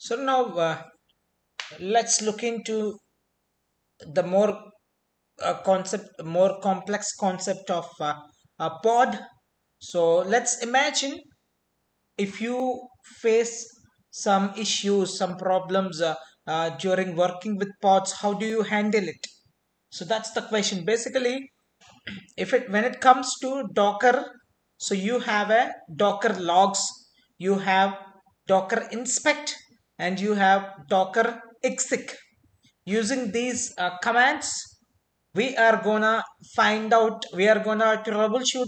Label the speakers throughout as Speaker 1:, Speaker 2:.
Speaker 1: So now let's look into the more complex concept of a pod. So let's imagine if you face some issues, some problems during working with pods, how do you handle it? So that's the question. Basically, if it when it comes to Docker, so you have a Docker logs, you have Docker inspect, and you have Docker exec. Using these commands, we are gonna troubleshoot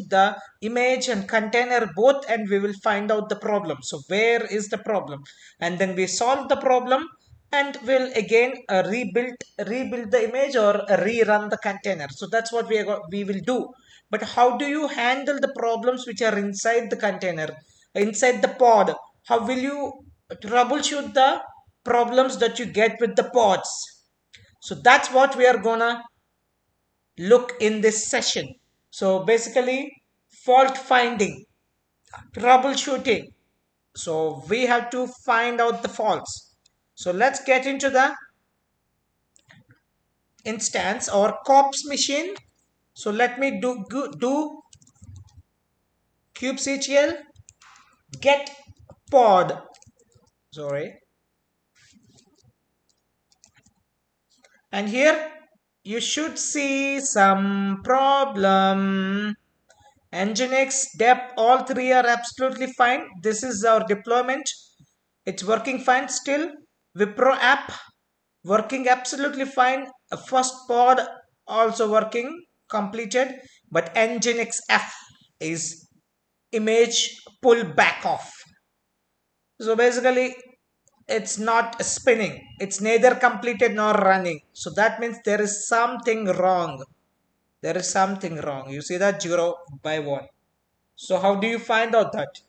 Speaker 1: the image and container both, and we will find out the problem. So where is the problem? And then we solve the problem, and we'll again rebuild the image or rerun the container. So that's what we will do. But how do you handle the problems which are inside the container, inside the pod? How will you troubleshoot the problems that you get with the pods? So that's what we are gonna look in this session. So basically, fault finding, troubleshooting. So we have to find out the faults. So let's get into the instance or corpse machine. So let me do kubectl get pod. Sorry. And here you should see some problem. Nginx, dep, all three are absolutely fine. This is our deployment. It's working fine still. Wipro app working absolutely fine. A first pod also working completed. But Nginx F is image pull back off. So basically it's not spinning. It's neither completed nor running. So that means there is something wrong. There is something wrong. You see that 0 by 1. So how do you find out that?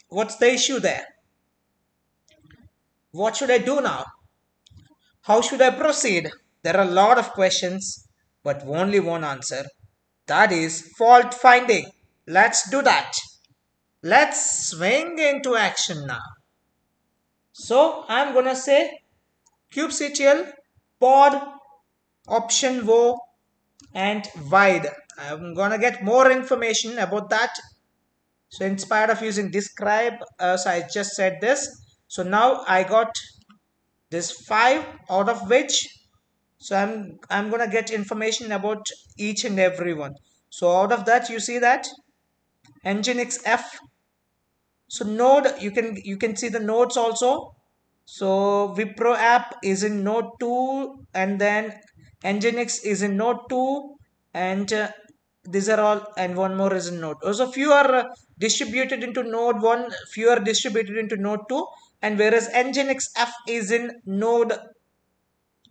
Speaker 1: What's the issue there? What should I do now? How should I proceed? There are a lot of questions, but only one answer. That is fault finding. Let's do that. Let's swing into action now. So I'm gonna say kubectl pod option wo and wide. I'm gonna get more information about that. So instead of using describe, as I just said this. So now I got this 5, out of which, so I'm gonna get information about each and every one. So out of that, you see that Nginx F. So node, you can see the nodes also. So Wipro app is in node 2, and then Nginx is in node 2, and these are all, and one more is in node. So few are distributed into node 1, few are distributed into node 2, and whereas Nginx F is in node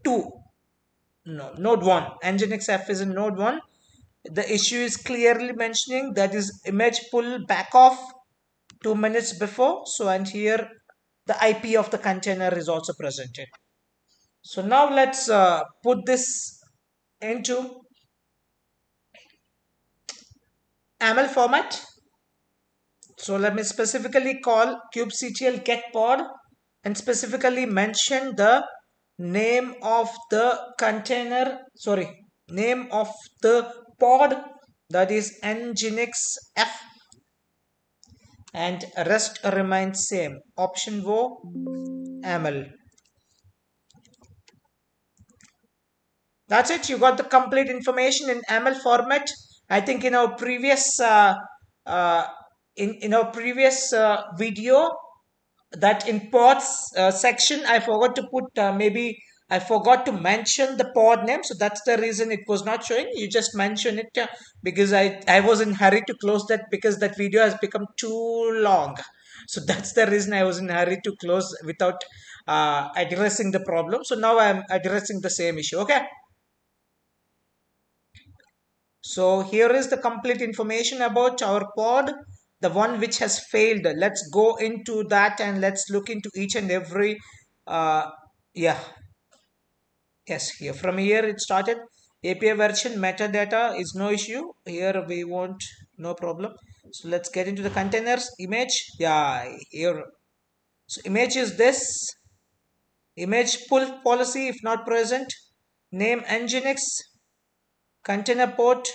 Speaker 1: 2. No, node 1. Nginx F is in node 1. The issue is clearly mentioning that is image pull back off 2 minutes before. So and here the IP of the container is also presented. So now let's put this into AML format. So let me specifically call kubectl get pod and specifically mention the name of the container, sorry, name of the pod, that is Nginx F, and rest remains same. Option wo AML. That's it. You got the complete information in AML format. I think in our previous uh, in our previous video, that in pods section, I forgot to put maybe I forgot to mention the pod name. So that's the reason it was not showing. You just mention it because I was in hurry to close that because that video has become too long. So that's the reason I was in hurry to close without addressing the problem. So now I'm addressing the same issue. Okay. So here is the complete information about our pod, the one which has failed. Let's go into that and let's look into each and every, uh, yeah, yes, here from here it started. API version metadata is no issue. Here we want no problem. So let's get into the containers image. Yeah, here. So image is this. Image pull policy if not present. Name nginx. Container port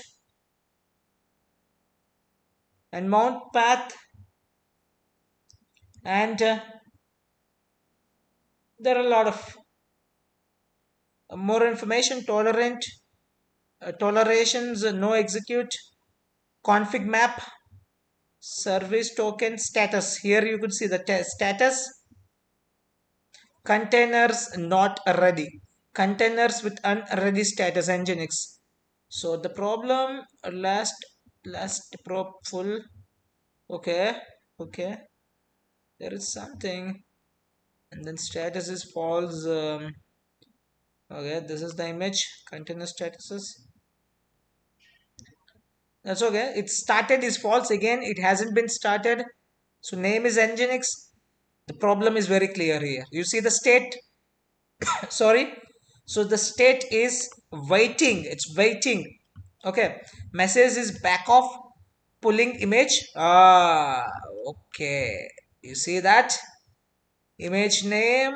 Speaker 1: and mount path, and there are a lot of more information. Tolerant, tolerations, no execute, config map, service token status. Here you could see the status. Containers not ready. Containers with unready status nginx. So the problem last prop full. Okay, okay. There is something, and then status is false. Okay, this is the image. Container statuses. That's okay. It started is false again. It hasn't been started. So name is nginx. The problem is very clear here. You see the state. Sorry. So the state is waiting. It's waiting. Okay. Message is back off. Pulling image. Okay. You see that? Image name.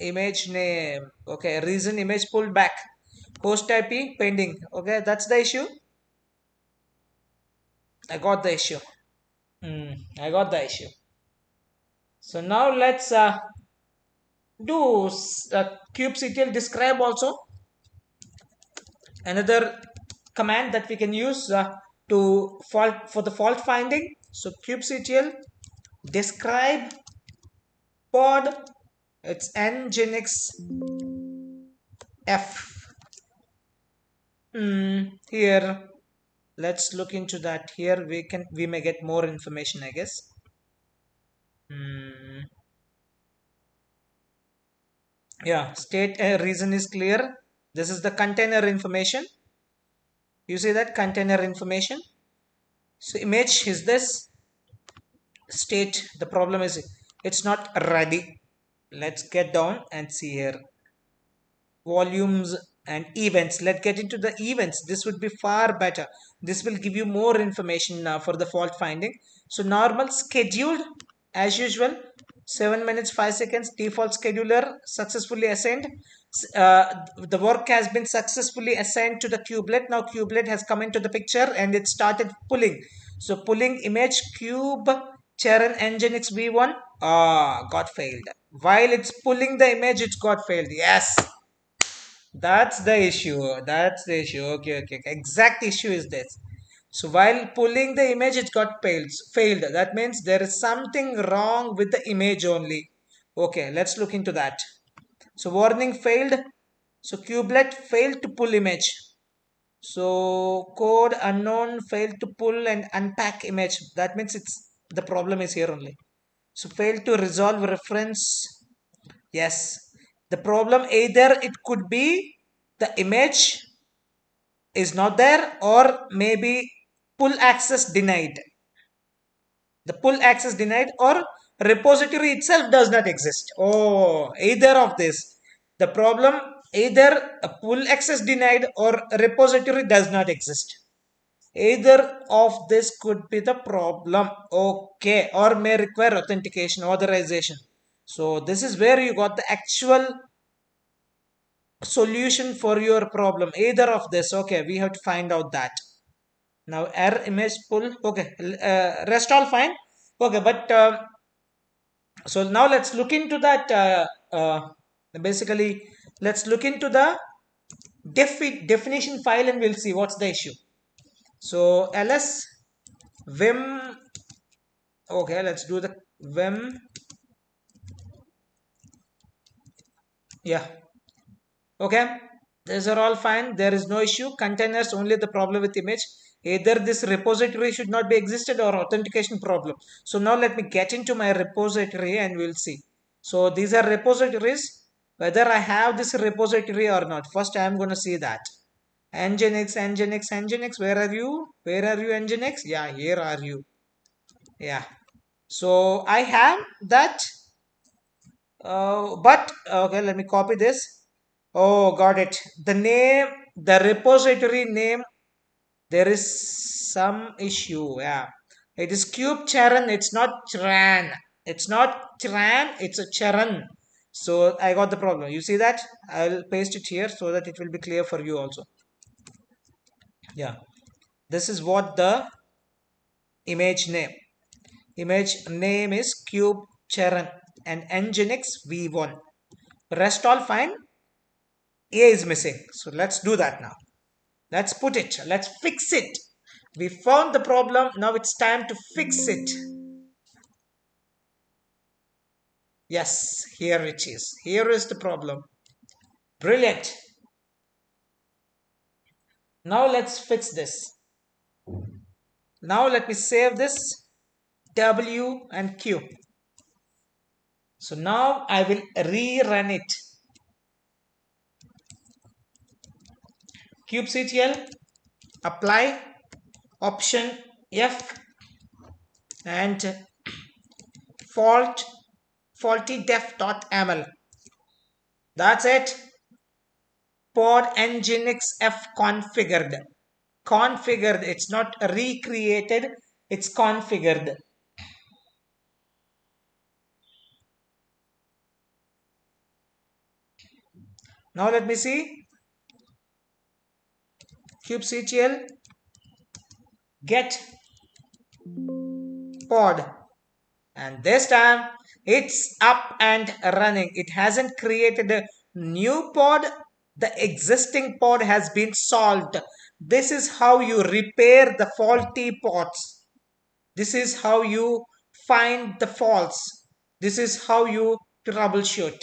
Speaker 1: Image name. Okay. Reason image pulled back. Host IP pending. Okay. That's the issue. I got the issue. I got the issue. So now let's do kubectl describe also, another command that we can use to fault for the fault finding. So kubectl describe pod, it's nginx f. Here let's look into that. Here we may get more information, I guess. Yeah, state reason is clear. This is the container information. You see that container information. So image is this. State, the problem is it's not ready. Let's get down and see here. Volumes and events. Let's get into the events. This would be far better. This will give you more information for the fault finding. So normal scheduled as usual. 7 minutes 5 seconds. Default scheduler successfully assigned. The work has been successfully assigned to the kubelet. Now kubelet has come into the picture and it started pulling. So pulling image cube Charan nginx v1 got failed. While it's pulling the image, it's got failed. Yes, that's the issue. That's the issue. Okay, okay. Exact issue is this. So while pulling the image, it got failed. That means there is something wrong with the image only. Okay, let's look into that. So warning failed. So kubelet failed to pull image. So code unknown failed to pull and unpack image. That means the problem is here only. So failed to resolve reference. Yes. The problem either it could be the image is not there, or maybe pull access denied. The pull access denied, or repository itself does not exist. Oh, either of this. The problem either a pull access denied or repository does not exist. Either of this could be the problem. Okay, or may require authentication, authorization. So this is where you got the actual solution for your problem. Either of this. Okay, we have to find out that. Now error image pull. Okay, rest all fine. Okay, but so now let's look into that. Basically, let's look into the definition file and we'll see what's the issue. So ls vim. Okay, let's do the vim. Yeah. Okay, these are all fine. There is no issue. Containers only the problem with image. Either this repository should not be existed or authentication problem. So now let me get into my repository and we'll see. So these are repositories. Whether I have this repository or not. First I am going to see that. Nginx, Nginx, Nginx. Where are you? Where are you, Nginx? Yeah, here are you. Yeah. So I have that. But okay, let me copy this. Oh, got it. The name, the repository name, there is some issue. Yeah, it is kube charan. It's not charan. It's not charan. It's a charan. So I got the problem. You see that? I'll paste it here so that it will be clear for you also. Yeah, this is what the image name is cube Charan and nginx v1. Rest all fine. A is missing, so let's do that now. Let's put it, let's fix it. We found the problem, now it's time to fix it. Yes, here it is. Here is the problem. Brilliant. Now let's fix this. Now let me save this W and Q. So now I will rerun it. kubectl, apply, option F, and faultydef.ml. That's it. Pod nginx f configured. Configured. It's not recreated. It's configured. Now let me see. kubectl get pod, and this time it's up and running. It hasn't created a new pod. The existing pod has been solved. This is how you repair the faulty pods. This is how you find the faults. This is how you troubleshoot.